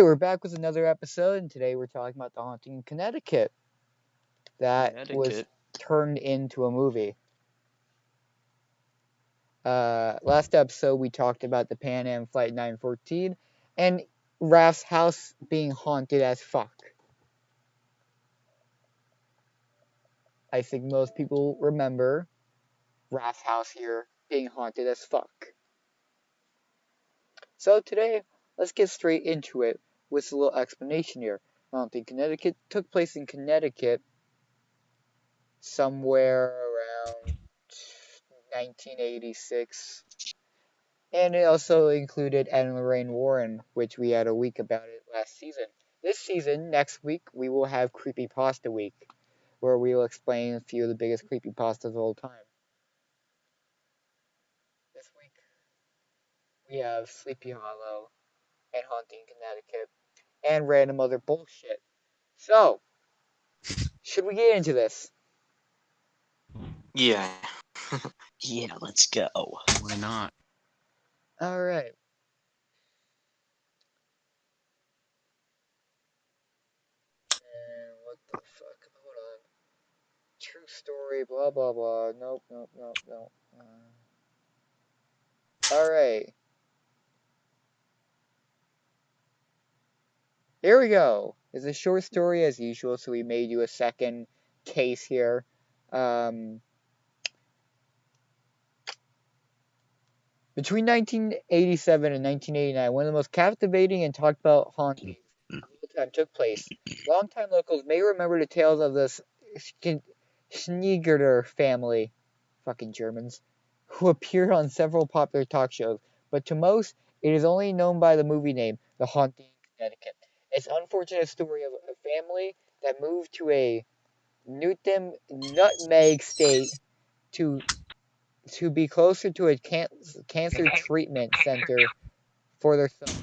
Alright, we're back with another episode, and today we're talking about the haunting in Connecticut that was turned into a movie. Last episode we talked about the Pan Am Flight 914 and Raph's house being haunted as fuck. I think most people remember Raph's house here being haunted as fuck. So today, let's get straight into it with a little explanation here. Haunting Connecticut took place in Connecticut somewhere around 1986. And it also included Ed and Lorraine Warren, which we had a week about it last season. This season, next week, we will have Creepypasta Week, where we will explain a few of the biggest creepypastas of all time. This week, we have Sleepy Hollow and Haunting Connecticut and random other bullshit. So, should we get into this? Yeah. Yeah, let's go. Why not? Alright. What the fuck? Hold on. True story, blah blah blah. Nope. Alright. Here we go. It's a short story as usual, so we made you a second case here. Between 1987 and 1989, one of the most captivating and talked about hauntings of all time took place. Longtime locals may remember the tales of the Schneegerter family, fucking Germans, who appeared on several popular talk shows, but to most, it is only known by the movie name, The Haunting in Connecticut. It's an unfortunate story of a family that moved to a nutmeg state to be closer to a cancer treatment center for their son,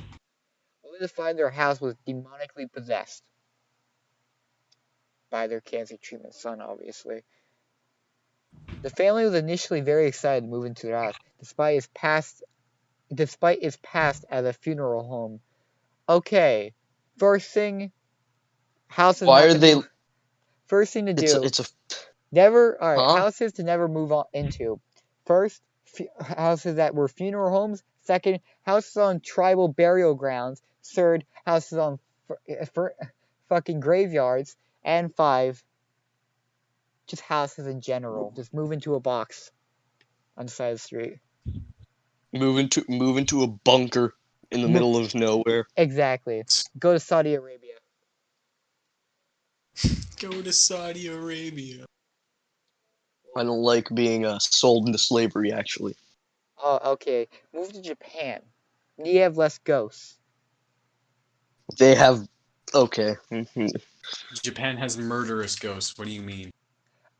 only to find their house was demonically possessed by their cancer treatment son, obviously. The family was initially very excited to move into their house, despite its past as a funeral home. Okay, first thing, houses. Why are they? First thing to do. It's a. Never. All right, Huh? houses to never move on into. First, houses that were funeral homes. Second, houses on tribal burial grounds. Third, houses on fucking graveyards. And 5, just houses in general. Just move into a box on the side of the street. Move into a bunker in the middle of nowhere. Exactly. Go to Saudi Arabia. Go to Saudi Arabia. I don't like being sold into slavery, actually. Oh, okay. Move to Japan. You have less ghosts. They have. Okay. Japan has murderous ghosts. What do you mean?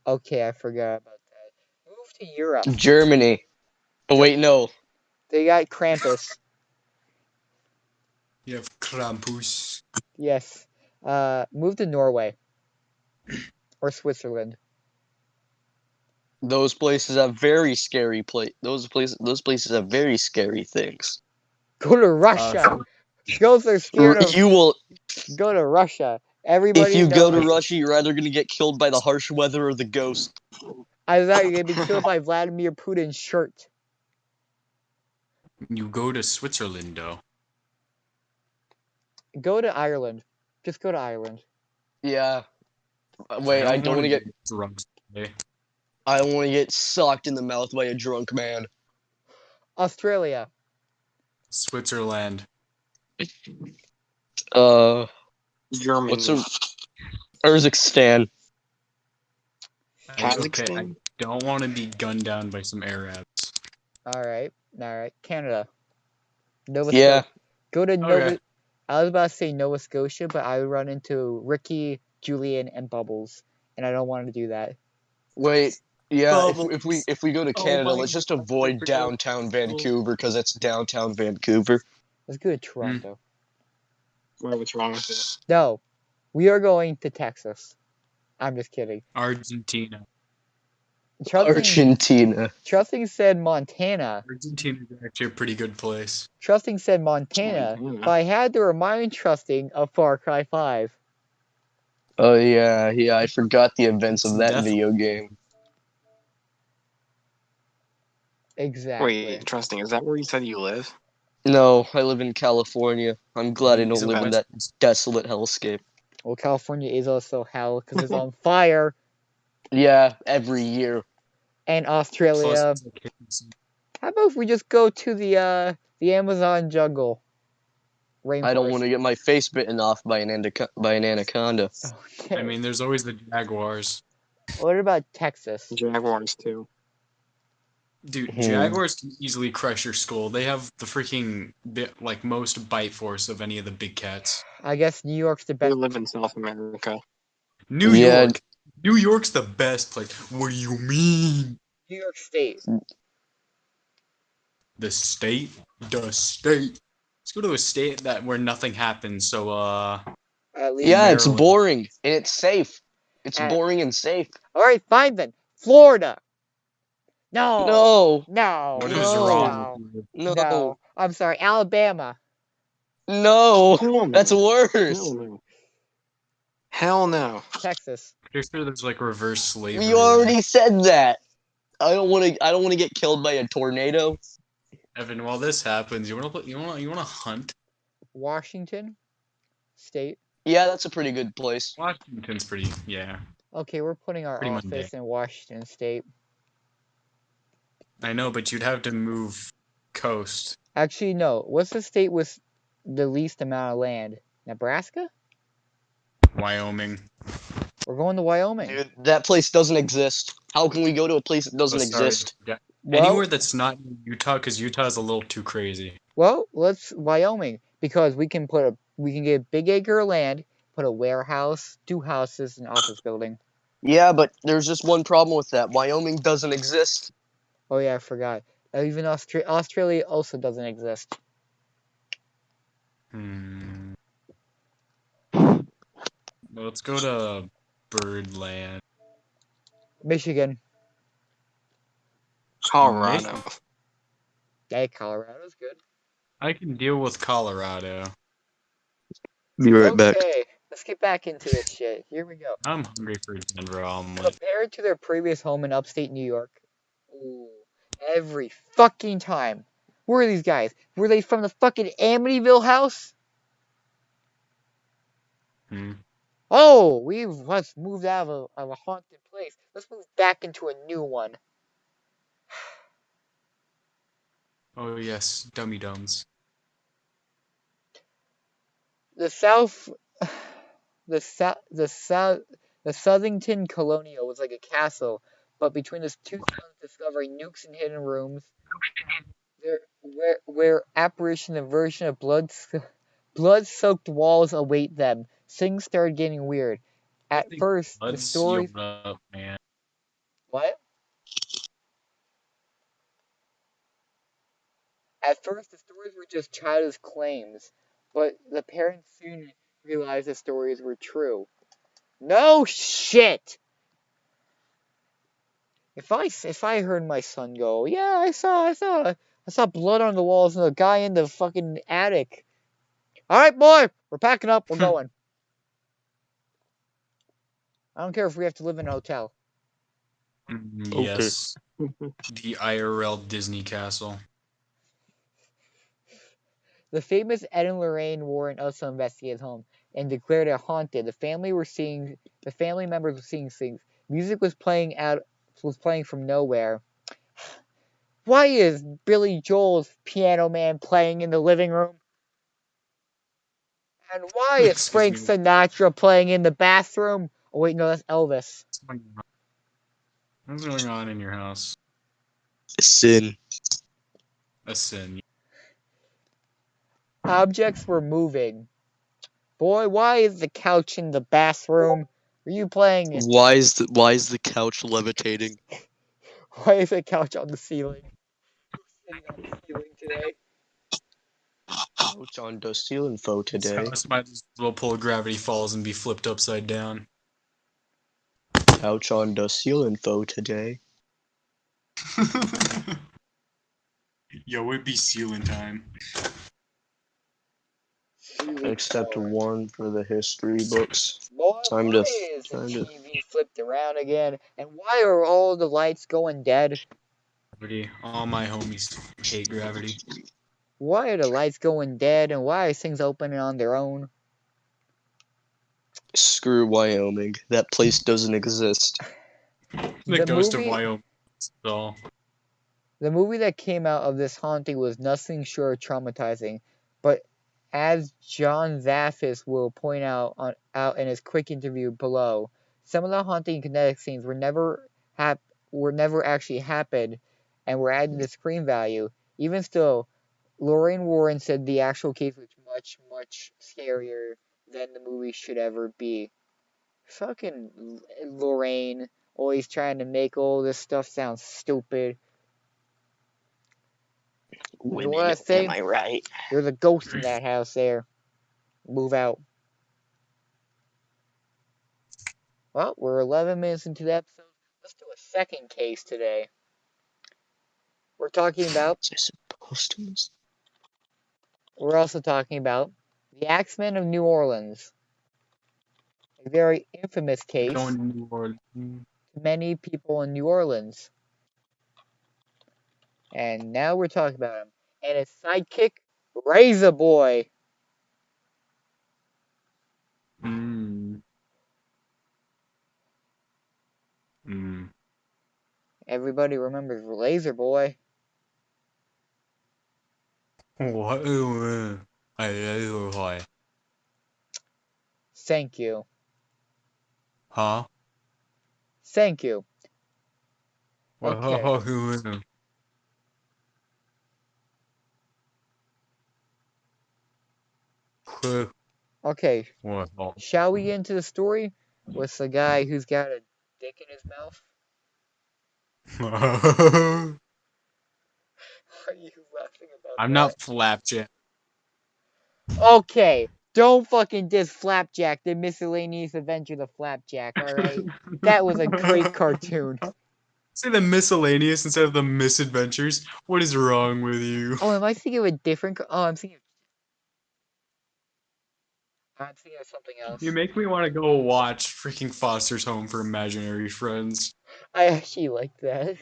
Okay, I forgot about that. Move to Europe. Germany. Oh, wait, no. They got Krampus. You have Krampus. Yes. Move to Norway. Or Switzerland. Those places have very scary Those places have very scary things. Go to Russia. Ghosts are scared of. You will. Go to Russia. Everybody. If you knows. go to Russia, you're either gonna get killed by the harsh weather or the ghost. I thought you're gonna be killed by Vladimir Putin's shirt. You go to Switzerland, though. Go to Ireland. Just go to Ireland. Yeah. Wait, I don't want to get drunk today. I want to get sucked in the mouth by a drunk man. Australia. Switzerland. Germany. What's Urzikstan? Okay, I don't want to be gunned down by some Arabs. Alright. Canada. Nova Yeah. Scotia. Go to Nova. I was about to say Nova Scotia, but I would run into Ricky, Julian, and Bubbles, and I don't want to do that. Wait. Yeah, if we go to Canada, let's just avoid downtown Vancouver, because it's downtown Vancouver. Let's go to Toronto. What's wrong with it? No. We are going to Texas. I'm just kidding. Argentina. Argentina. Trusting said Montana. Argentina is actually a pretty good place. Trusting said Montana. But I had to remind Trusting of Far Cry 5. Oh yeah, I forgot the events of that Definitely. video game. Exactly. Wait, trusting, is that where you said you live? No, I live in California. I'm glad I He's don't a live in West- that desolate hellscape. Well, California is also hell because it's on fire. Yeah, every year. And Plus, Australia. it's like- How about if we just go to the Amazon jungle? Rainforest. I don't want to get my face bitten off by an anaconda. Okay. I mean, there's always the Jaguars. What about Texas? Jaguars, too. Dude, Hmm. Jaguars can easily crush your skull. They have the freaking most bite force of any of the big cats. I guess New York's the We best. live in South America. New Yeah. York. New York's the best place. What do you mean? New York State. The state? The state. Let's go to a state where nothing happens. So, At least. Yeah, it's Maryland. boring and it's safe. It's Uh, boring and safe. All right, fine then. Florida. No. No, No. What No. is wrong with you? no, I'm sorry. Alabama. no. Hell no. That's worse. Hell no. Hell no. Texas. Pretty sure there's like reverse slavery. You already said that. I don't want to get killed by a tornado. Evan, while this happens, you wanna hunt? Washington State. Yeah, that's a pretty good place. Washington's pretty, yeah. Okay, we're putting our Pretty office mundane. in Washington State. I know, but you'd have to move coast. Actually, no. What's the state with the least amount of land? Nebraska? Wyoming. We're going to Wyoming. Dude, that place doesn't exist. How can we go to a place that doesn't sorry. exist? Yeah. Well, Anywhere that's not Utah, because Utah's a little too crazy. well, let's Wyoming because we can get a big acre of land, put a warehouse, 2 houses, an office building. Yeah, but there's just one problem with that. Wyoming doesn't exist. Oh yeah, I forgot. Even Australia also doesn't exist. Well, let's go to Birdland. Michigan. Colorado. Hey, Colorado's good. I can deal with Colorado. Be right back. Okay, let's get back into this shit. Here we go. I'm hungry for a Denver omelet. Compared to their previous home in upstate New York, ooh, every fucking time. Who are these guys? Were they from the fucking Amityville house? Oh, let's moved out of a haunted place. Let's move back into a new one. Oh yes, dummy dumbs. The Southington Colonial was like a castle, but between the 2 sons discovering nukes and hidden rooms, where apparition and version of blood-soaked walls await them, things started getting weird. At first, the stories. Up, man. What? At first, the stories were just childish claims, but the parents soon realized the stories were true. No shit! If I heard my son go, yeah, I saw blood on the walls and a guy in the fucking attic. All right, boy, we're packing up, we're going. I don't care if we have to live in a hotel. Yes. The IRL Disney Castle. The famous Ed and Lorraine Warren also investigated home and declared it haunted. The family members were seeing things. Music was playing from nowhere. Why is Billy Joel's Piano Man playing in the living room? And why is Frank Sinatra playing in the bathroom? Oh wait, no, that's Elvis. What's going on in your house? A sin. A sin. Objects were moving. Boy, why is the couch in the bathroom? Are you playing it? Why is the couch levitating? Why is the couch on the ceiling? Who's sitting on the ceiling today? Couch on the ceiling for today. House might as well pull Gravity Falls and be flipped upside down. Couch on the ceiling for today. Yo, it'd be sealing time. Except one for the history books. Boy, Time why to is the TV flipped around again? And why are all the lights going dead? Gravity. All my homies hate gravity. Why are the lights going dead? And why are things opening on their own? screw Wyoming. That place doesn't exist. The ghost of Wyoming. So. The movie that came out of this haunting was nothing short of traumatizing, but as John Zaffis will point out in his quick interview below, some of the haunting kinetic scenes were never actually happened, and were added to screen value. Even still, Lorraine Warren said the actual case was much, much scarier than the movie should ever be. Fucking Lorraine, always trying to make all this stuff sound stupid. You know what I say? Am I right? There's a ghost in that house there. Move out. Well, we're 11 minutes into the episode. Let's do a second case today. We're talking about... Is this supposed to? We're also talking about the Axeman of New Orleans. A very infamous case Going to New Orleans. to many people in New Orleans. And now we're talking about him. And his sidekick, Razor Boy. Everybody remembers Razor Boy. What? Thank you. Huh? Thank you. Okay. Okay. Shall we get into the story with the guy who's got a dick in his mouth? Are you laughing about I'm that? not Flapjack. Okay, don't fucking diss Flapjack, the miscellaneous adventures of Flapjack, alright? That was a great cartoon. Say the miscellaneous instead of the misadventures. What is wrong with you? Oh, am I thinking of a different... Oh, I'm thinking of something else. You make me want to go watch freaking Foster's Home for Imaginary Friends. I actually like that.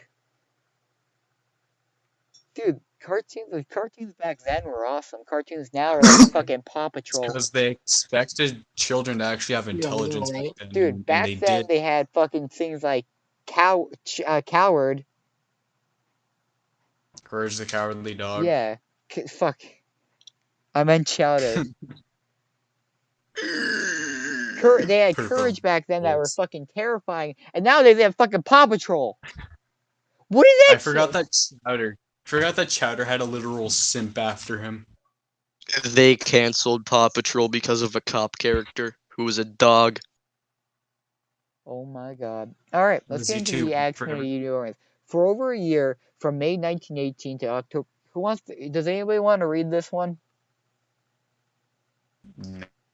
Dude, cartoons back then were awesome. Cartoons now are like fucking Paw Patrol. Because they expected children to actually have intelligence. right. Dude, back then they had fucking things like Coward. Courage the Cowardly Dog. Yeah. Fuck. I meant Chowder. They had Courage back then that were fucking terrifying, and nowadays they have fucking Paw Patrol. What is that? I forgot that Chowder had a literal simp after him. They canceled Paw Patrol because of a cop character who was a dog. Oh my god. Alright, let's get into the Axeman of New Orleans. For over a year, from May 1918 to October... Does anybody want to read this one?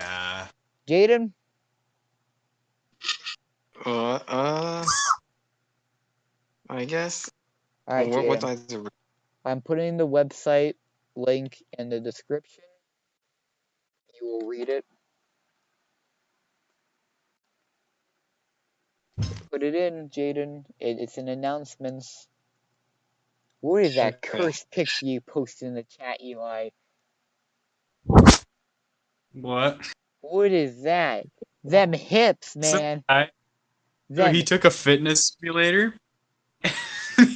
Nah. Jaden? I guess. Alright, What Jaden. do I do? I'm putting the website link in the description. You will read it. Put it in, Jaden. It's an announcements. What is that cursed picture you posted in the chat, Eli? What? What is that? Them hips, man. He took a fitness simulator.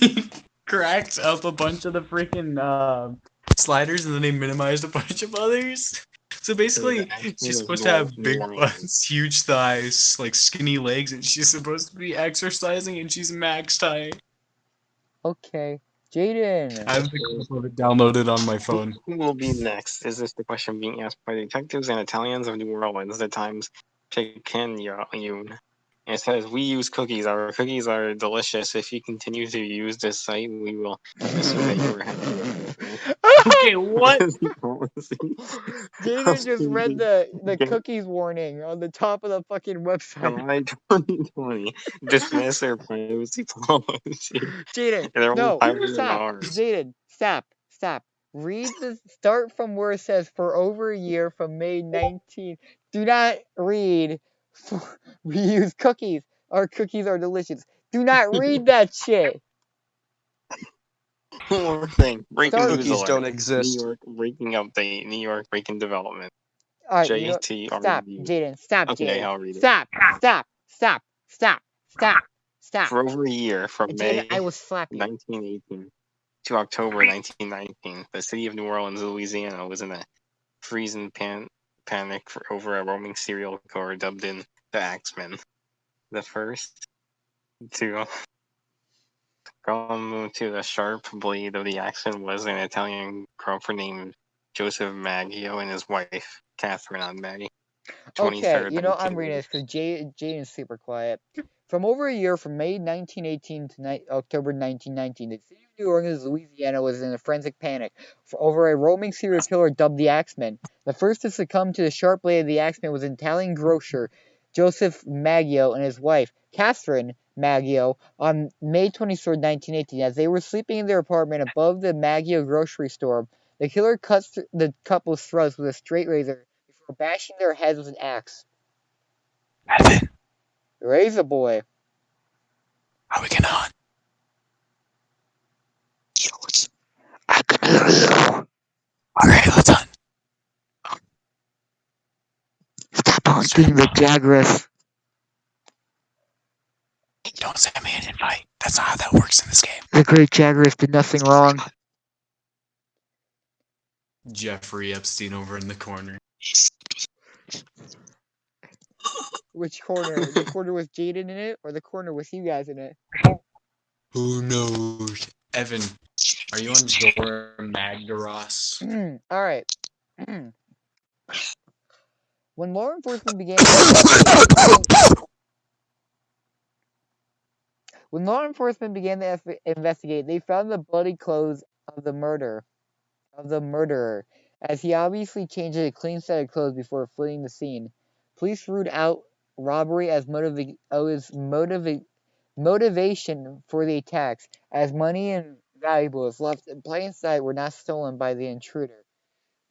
He cracked up a bunch of the freaking sliders, and then he minimized a bunch of others. So basically, she's supposed to have big butts, huge thighs, like skinny legs, and she's supposed to be exercising, and she's maxed height. Okay. Jaden. I have the clip of it downloaded on my phone. Who will be next? Is this the question being asked by detectives and Italians of New Orleans? The Times Picayune. And it says, we use cookies. Our cookies are delicious. If you continue to use this site, we will assume that you are happy with it. Okay, what? Jaden just read the cookies warning on the top of the fucking website. July 2020, dismiss their privacy policy. Jaden, They're only no, 500 stop. dollars. Jaden, stop. Read the start from where it says for over a year from May 19th. Do not read. We use cookies. Our cookies are delicious. Do not read that shit. One more thing. Breaking Sorry. news Cookies alert. don't New exist. York breaking update. New York breaking development. All right, JT stop, review. Jaden. Stop, Okay, Jaden. I'll read it. Stop. For over a year, from Jaden, May I will slap you. 1918 to October 1919, the city of New Orleans, Louisiana, was in a freezing panic over a roaming serial killer dubbed in the Axeman. The first to come to the sharp blade of the Axeman was an Italian girlfriend named Joseph Maggio and his wife, Catherine on May 23rd, Okay, I'm reading this because Jaden's super quiet. From over a year, from May 1918 to October 1919, the city of New Orleans, Louisiana, was in a forensic panic over a roaming serial killer dubbed the Axeman. The first to succumb to the sharp blade of the Axeman was an Italian grocer, Joseph Maggio, and his wife, Catherine Maggio, on May 23rd, 1918. As they were sleeping in their apartment above the Maggio grocery store, the killer cut the couple's throats with a straight razor before bashing their heads with an axe. Evan, Razor boy. are we getting on? I can hear you. Alright, let's on. Stop hunting the Jagras. Don't send me an invite. That's not how that works in this game. The great Jagras did nothing wrong. Jeffrey Epstein over in the corner. Which corner? The corner with Jaden in it, or the corner with you guys in it? Who knows? Evan, are you on Zora Magdaros? Alright. When law enforcement began to investigate, they found the bloody clothes of the murderer, as he obviously changed a clean set of clothes before fleeing the scene. Police ruled out robbery as motivation for the attacks, as money and valuables left in plain sight were not stolen by the intruder.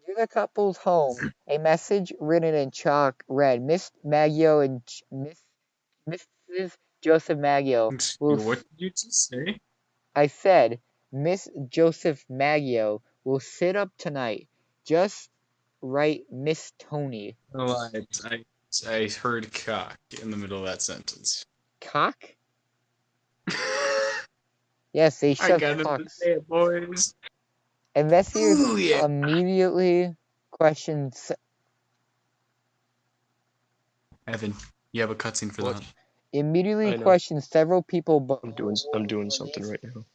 Near the couple's home, a message written in chalk read, "Miss Maggio and Mrs. Joseph Maggio will." What did you just say? I said, "Miss Joseph Maggio will sit up tonight. Just write Miss Tony." Oh, I heard cock in the middle of that sentence. Cock? Yes, they I shoved got him to cocks. say it, boys. Investigators Ooh, yeah. immediately questioned. Evan, you have a cutscene for What? that. Immediately I know. questioned several people, but I'm doing something right now.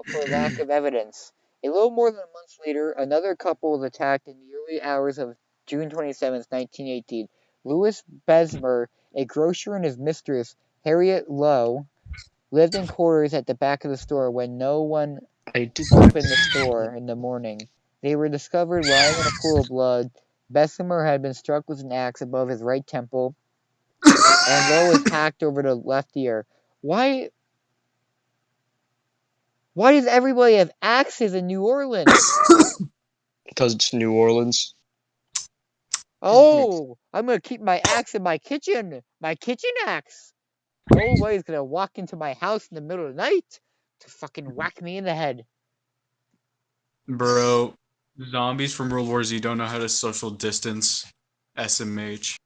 for lack of evidence. A little more than a month later, another couple was attacked in the early hours of June 27, 1918. Louis Besmer, a grocer, and his mistress, Harriet Lowe, lived in quarters at the back of the store when no one opened the store in the morning. They were discovered lying in a pool of blood. Bessemer had been struck with an axe above his right temple, and Lowe was hacked over the left ear. Why does everybody have axes in New Orleans? Because it's New Orleans. Oh, I'm gonna keep my axe in my kitchen. My kitchen axe. Nobody's gonna walk into my house in the middle of the night to fucking whack me in the head. Bro, zombies from World War Z don't know how to social distance. SMH.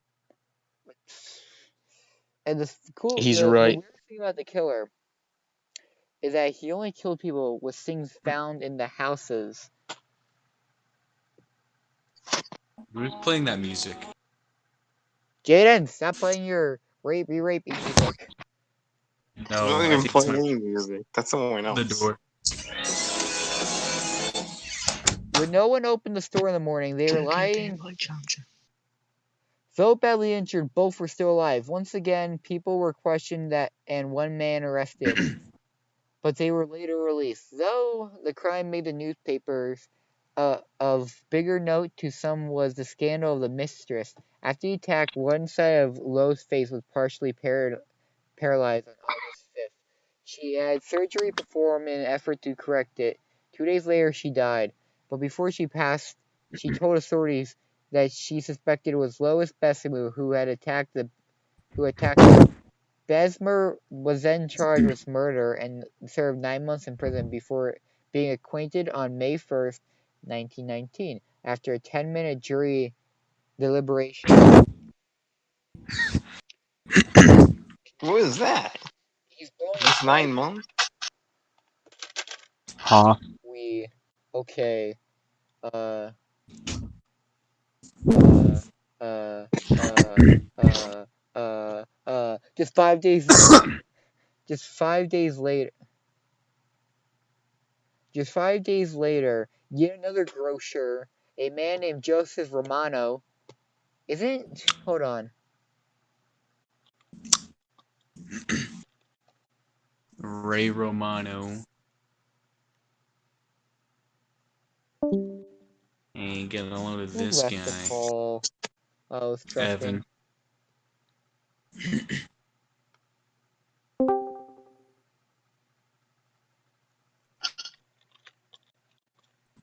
And the He's right. weird thing about the killer is that he only killed people with things found in the houses. Who's playing that music? Jaden, stop playing your rapey music. No, I'm not I even think it's playing any music. That's someone else. the door. When no one opened the store in the morning, they were lying. Though badly injured, both were still alive. Once again, people were questioned and one man arrested, but they were later released. Though the crime made the newspapers, Of bigger note to some was the scandal of the mistress. After the attack, one side of Lowe's face was partially paralyzed on August 5th. She had surgery performed in an effort to correct it. 2 days later, she died. But before she passed, she told authorities that she suspected it was Lois Bessemer who attacked her. Bessemer was then charged with murder and served 9 months in prison before being acquitted on May 1st, 1919, after a 10-minute jury deliberation. What is that? He's blowing Just a 9 months? Huh? Okay. Uh, uh, uh, just 5 days. Just 5 days later. Just 5 days later, yet another grocer, a man named Joseph Romano, isn't. Hold on. Ray Romano. Ain't getting a load of Who this left the guy. call? I was trusting. Evan.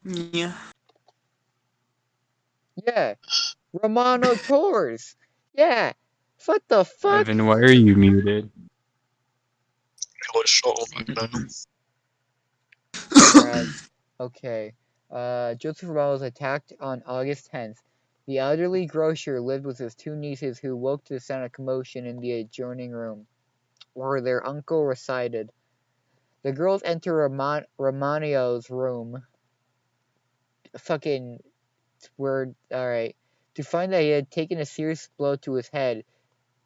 Yeah. Yeah. Romano Tours. Yeah. What the fuck? Evan, why are you muted? Congrats. Okay. Joseph Romano was attacked on August 10th. The elderly grocer lived with his two nieces who woke to the sound of commotion in the adjoining room, where their uncle resided. The girls enter Romano's room. Fucking word. Alright. To find that he had taken a serious blow to his head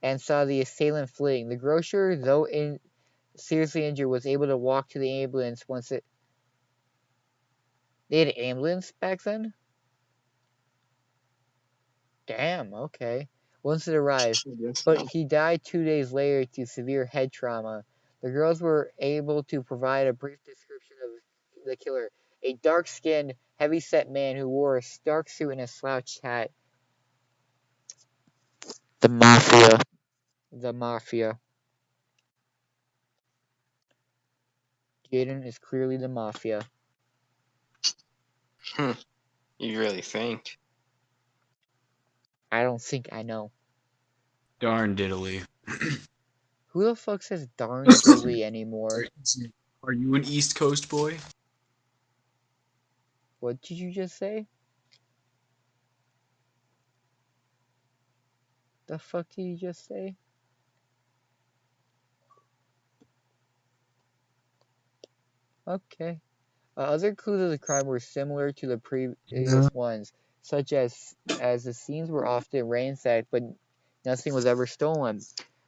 and saw the assailant fleeing. The grocer, though seriously injured, was able to walk to the ambulance once it. They had an ambulance back then? Damn, okay. Once it arrived. But he died 2 days later to severe head trauma. The girls were able to provide a brief description of the killer. A dark-skinned, heavy-set man who wore a dark suit and a slouched hat. The Mafia. The Mafia. Jaden is clearly the Mafia. You really think? I don't think I know. Darn diddly. Who the fuck says darn diddly anymore? Are you an East Coast boy? What did you just say? The fuck did you just say? Okay. Other clues of the crime were similar to the previous ones, such as the scenes were often ransacked, but nothing was ever stolen.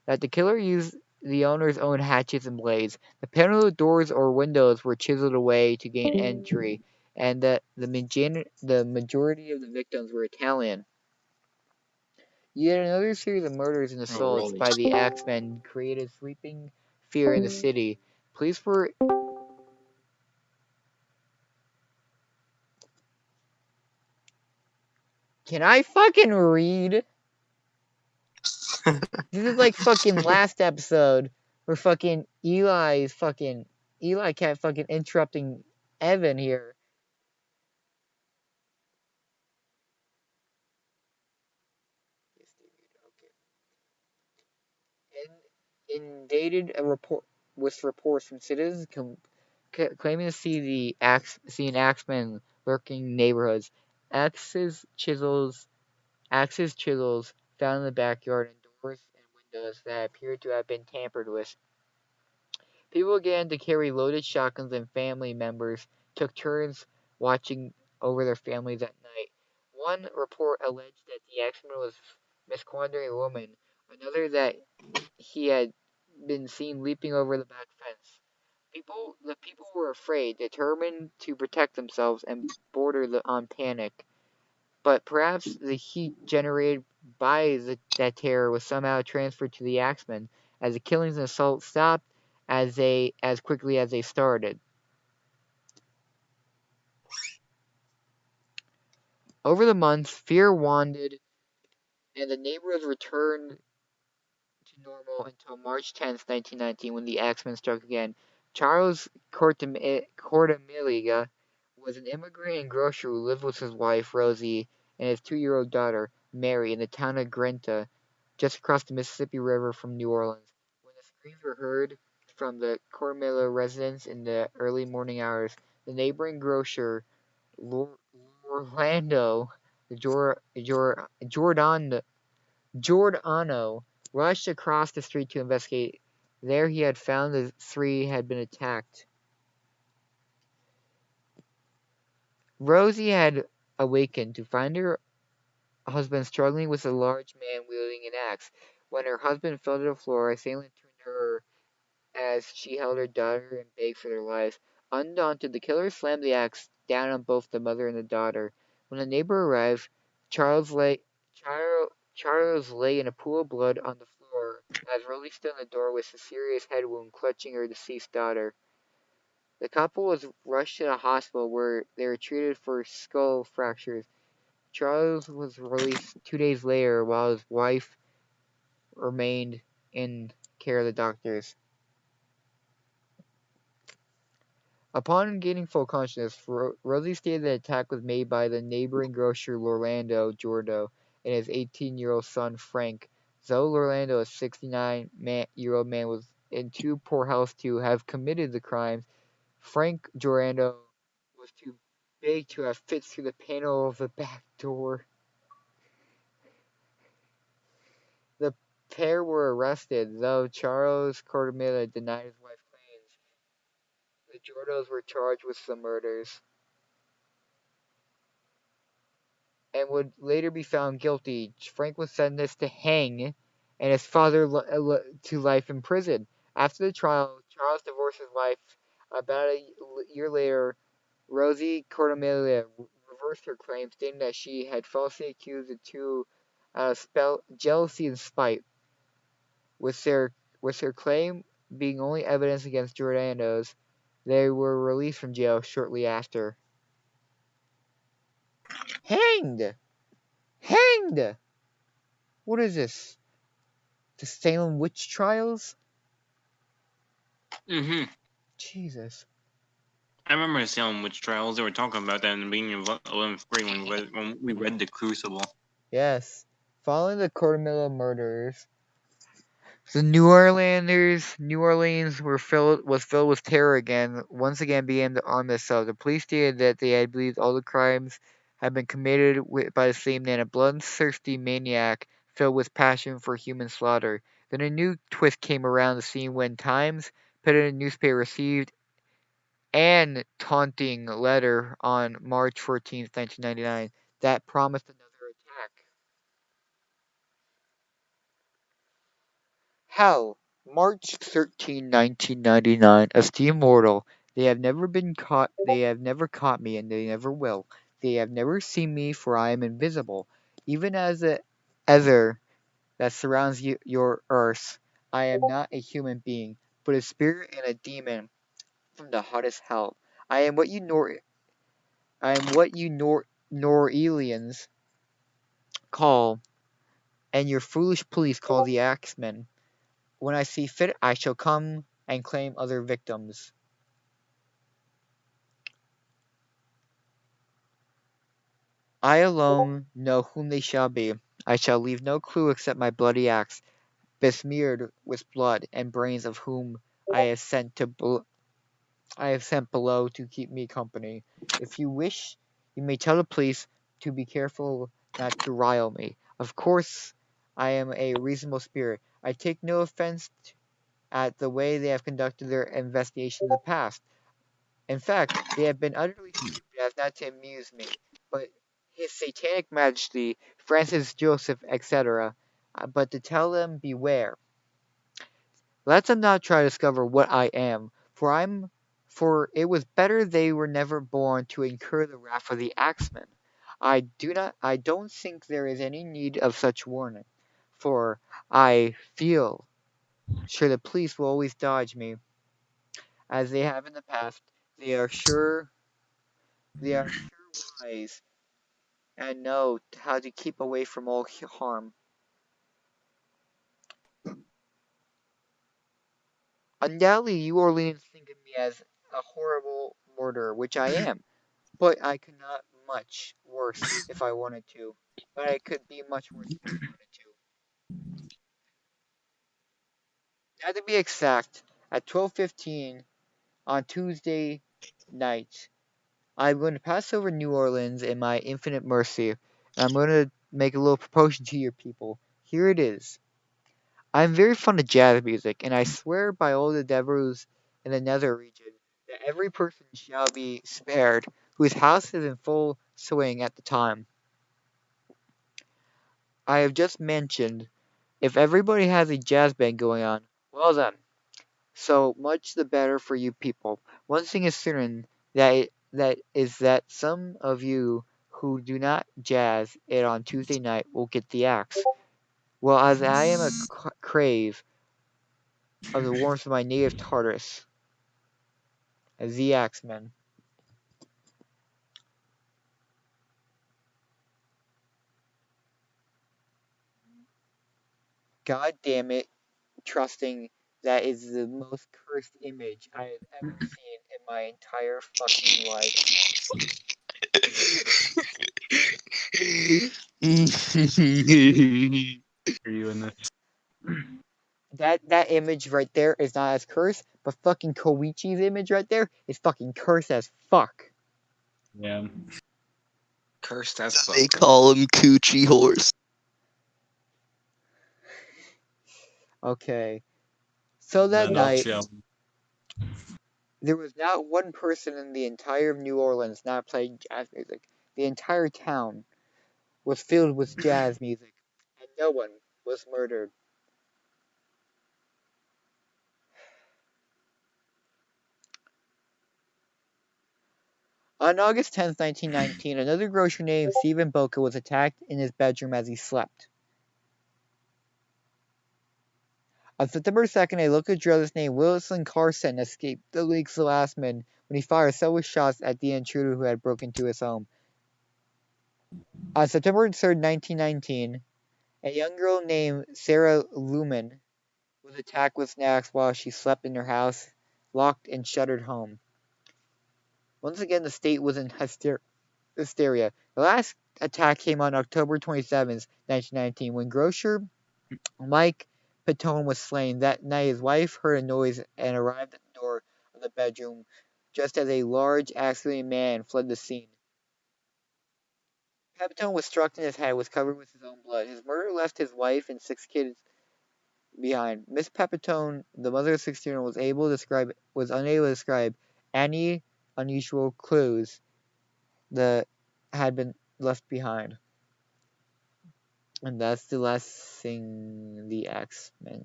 That the killer used the owner's own hatchets and blades. The panel doors or windows were chiseled away to gain entry, and that the majority of the victims were Italian. Yet another series of murders and assaults really? by the Axemen created sweeping fear in the city. Police were. Can I fucking read? This is like fucking last episode where fucking Eli kept fucking interrupting Evan here. Inundated a report with reports from citizens claiming to see an axeman lurking in neighborhoods. Axes, chisels found in the backyard, and doors and windows that appeared to have been tampered with. People began to carry loaded shotguns, and family members took turns watching over their families at night. One report alleged that the axeman was misquandering a woman, another that he had been seen leaping over the back fence. The people were afraid, determined to protect themselves, and bordered on panic. But perhaps the heat generated by that terror was somehow transferred to the axemen, as the killings and assaults stopped as quickly as they started. Over the months, fear waned, and the neighborhoods returned to normal until March 10th, 1919, when the Axeman struck again. Charles Cortamiliga was an immigrant and grocer who lived with his wife, Rosie, and his 2-year-old daughter, Mary, in the town of Grenta, just across the Mississippi River from New Orleans. When the screams were heard from the Cortamilla residence in the early morning hours, the neighboring grocer, Orlando Jordan Giordano rushed across the street to investigate. There he had found the three had been attacked. Rosie had awakened to find her husband struggling with a large man wielding an axe. When her husband fell to the floor, assailant turned to her as she held her daughter and begged for their lives. Undaunted, the killer slammed the axe down on both the mother and the daughter. When the neighbor arrived, Charles lay in a pool of blood on the floor as Rosie stood in the door with a serious head wound clutching her deceased daughter. The couple was rushed to the hospital where they were treated for skull fractures. Charles was released 2 days later while his wife remained in care of the doctors. Upon gaining full consciousness, Rosie stated the attack was made by the neighboring grocer Orlando Jordo and his 18-year-old son Frank. Though Orlando, a 69-year-old man, was in too poor health to have committed the crimes, Frank Jorando was too big to have fit through the panel of the back door. The pair were arrested, though Charles Cortamilla denied his wife's claims. The Jordos were charged with the murders and would later be found guilty. Frank was sentenced to hang and his father to life in prison. After the trial, Charles divorced his wife. About a year later, Rosie Cortamilla reversed her claim, stating that she had falsely accused the two out of jealousy and spite. With their claim being only evidence against Giordano's, they were released from jail shortly after. Hanged! Hanged! What is this? The Salem witch trials? Jesus. I remember the Salem witch trials. They were talking about that in the beginning of 11th grade when we read The Crucible. Yes. Following the Cortamilla murders, the New Orleans was filled with terror again. Once again began the arm themselves. The police stated that they had believed all the crimes had been committed by the same man, a bloodthirsty maniac filled with passion for human slaughter. Then a new twist came around the scene when Times put in a newspaper received an taunting letter on March 14th, 1999, that promised another attack. Hell, March 13, 1999, esteemed mortal, they have never caught me, and they never will. They have never seen me, for I am invisible. Even as the ether that surrounds your earth, I am not a human being, but a spirit and a demon from the hottest hell. I am what you Norelians call, and your foolish police call the Axemen. When I see fit, I shall come and claim other victims. I alone know whom they shall be. I shall leave no clue except my bloody axe, besmeared with blood and brains of whom I have sent below to keep me company. If you wish, you may tell the police to be careful not to rile me. Of course, I am a reasonable spirit. I take no offense at the way they have conducted their investigation in the past. In fact, they have been utterly stupid as not to amuse me. But His Satanic Majesty, Francis Joseph, etc., but to tell them beware. Let them not try to discover what I am, for it was better they were never born to incur the wrath of the Axeman. I don't think there is any need of such warning, for I feel sure the police will always dodge me, as they have in the past. They are sure wise and know how to keep away from all harm. Undoubtedly, New Orleans think of me as a horrible murderer, which I am, but I could not much worse if I wanted to. But I could be much worse if I wanted to. Now to be exact, at 12:15 on Tuesday night, I'm going to pass over New Orleans in my infinite mercy, and I'm going to make a little proposition to your people. Here it is. I'm very fond of jazz music, and I swear by all the devils in the nether region that every person shall be spared whose house is in full swing at the time I have just mentioned. If everybody has a jazz band going on, well then, so much the better for you people. One thing is certain, that some of you who do not jazz it on Tuesday night will get the axe. Well, as I am a crave of the warmth of my native Tartarus, as the Axeman. God damn it, trusting that is the most cursed image I have ever seen in my entire fucking life. Are you in this? That image right there is not as cursed, but fucking Koichi's image right there is fucking cursed as fuck. Yeah. Cursed as They fuck. call him Coochie Horse. Okay. So that In a night, nutshell. there was not one person in the entire New Orleans not playing jazz music. The entire town was filled with jazz music, and no one was murdered. On August 10th, 1919, another grocer named Stephen Boca was attacked in his bedroom as he slept. On September 2nd, a local journalist named Wilson Carson escaped the league's last man when he fired several shots at the intruder who had broken into his home. On September 3rd, 1919, a young girl named Sarah Lumen was attacked with an axe while she slept in her house, locked and shuttered home. Once again, the state was in hysteria. The last attack came on October 27th, 1919, when grocer Mike Petone was slain. That night, his wife heard a noise and arrived at the door of the bedroom just as a large, axeman man fled the scene. Pepitone was struck in his head, was covered with his own blood. His murder left his wife and 6 kids behind. Miss Pepitone, the mother of 16, was unable to describe any unusual clues that had been left behind. And that's the last thing the Axeman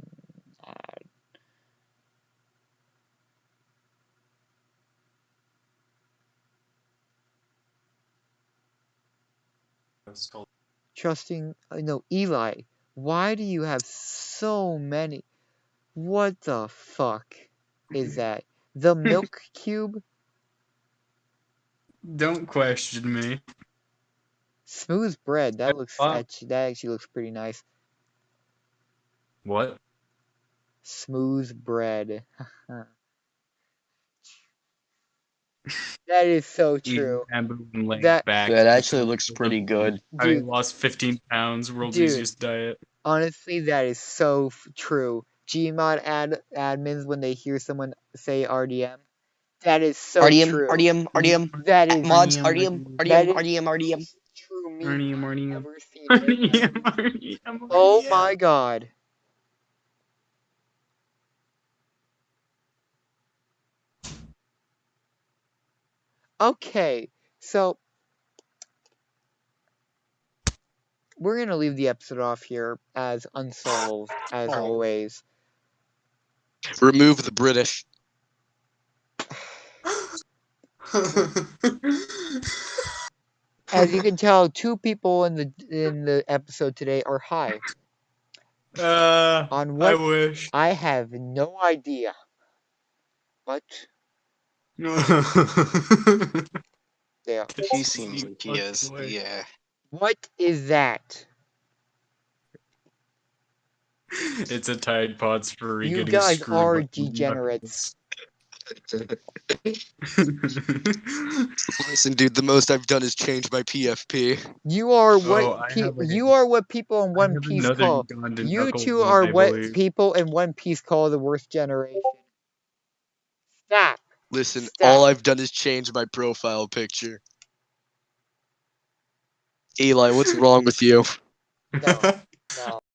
had. Eli, why do you have so many? What the fuck is that? The milk cube? Don't question me. Smooth bread. That Wow. actually looks pretty nice. What? Smooth bread. That is so Eating true. bamboo and laying That back. That actually looks pretty good. I dude, lost 15 pounds. World's dude. easiest diet. Honestly, that is so true. Gmod admins when they hear someone say RDM, that is so RDM, true. RDM, RDM. That is Mods, RDM, RDM, that RDM, is RDM, the RDM. most true meme RDM, I've RDM. ever seen in my RDM, life. RDM, Oh my god. Okay, so we're gonna leave the episode off here as unsolved as always. Remove the British. As you can tell, 2 people in the episode today are high. On what? I wish. I have no idea. But they are. He seems like he is. Yeah. What is that? It's a Tide Pods for You getting guys screwed are by degenerates. Listen, dude, the most I've done is change my PFP. You are Oh, I have you are what people in I One have Piece another call. Ugandan You knuckle two one, are I what believe. people in One Piece call the worst generation. Stop. Listen, all Stop. I've done is change my profile picture. Eli, what's wrong with you? No. No.